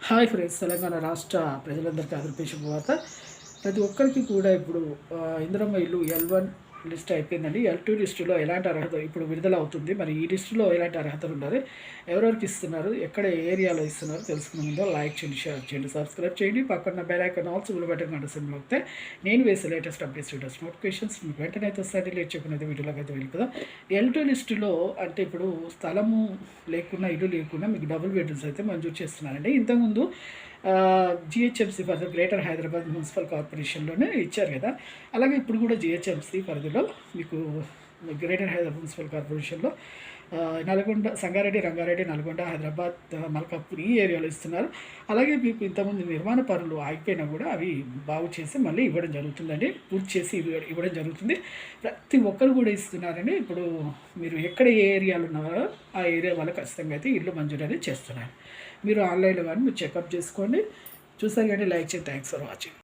Hi friends, Telangana రాష్ట్ర ప్రజలందరికీ అదృపే శుభవార్త. ప్రతి ఒక్కరికి కూడా ఇప్పుడు ఇందిరమ్మ ఇల్లు L1 లిస్ట్ అయిపోయిందండి. L2 లిస్టులో ఎలాంటి అర్హత ఇప్పుడు విడుదల అవుతుంది. మరి ఈ లిస్టులో ఎలాంటి అర్హతలు ఉండాలి, ఎవరెవరికి ఇస్తున్నారు, ఎక్కడ ఏరియాలో ఇస్తున్నారు తెలుసుకునే ముందు లైక్ చేయండి, షేర్ చేయండి, సబ్స్క్రైబ్ చేయండి. పక్కన బెల్ ఐకాన్ ఆల్సో బటన్ గంట సింబల్ వస్తే నేను వేసే లేటెస్ట్ అప్డేట్స్ వీడియోస్ నోటిఫికేషన్స్ మీకు వెంటనే అయితే వస్తాయి. లేట్ చెప్పినది వీడియోలోకి అయితే వెళ్ళిపోదాం. L2 లిస్టులో అంటే ఇప్పుడు స్థలము లేకున్నా, ఇల్లు లేకున్నా మీకు డబుల్ బెడ్రూమ్స్ అయితే మంజూరు చేస్తున్నారండి. ఇంతకుముందు జిహెచ్ఎంసీ పరిధి గ్రేటర్ హైదరాబాద్ మున్సిపల్ కార్పొరేషన్లోనే ఇచ్చారు కదా. అలాగే ఇప్పుడు కూడా జిహెచ్ఎంసీ పరిధిలో మీకు గ్రేటర్ హైదరాబాద్ మున్సిపల్ కార్పొరేషన్లో నల్గొండ, సంగారెడ్డి, రంగారెడ్డి, నల్గొండ, హైదరాబాద్, మల్కాపూర్ ఈ ఏరియాలో ఇస్తున్నారు. అలాగే మీకు ఇంతకుముందు నిర్మాణ పనులు ఆగిపోయినా కూడా అవి బాగు చేసి మళ్ళీ ఇవ్వడం జరుగుతుందండి. పూర్తి చేసి ఇవ్వడం జరుగుతుంది. ప్రతి ఒక్కరు కూడా ఇస్తున్నారని. ఇప్పుడు మీరు ఎక్కడ ఏ ఏరియాలో ఉన్నారో ఆ ఏరియా వాళ్ళు ఖచ్చితంగా అయితే ఇల్లు మంజూరు అనేది చేస్తున్నారు. మీరు ఆన్లైన్లో కానీ మీరు చెకప్ చేసుకోండి. చూసారు కానీ లైక్ చేయండి. Thanks for watching.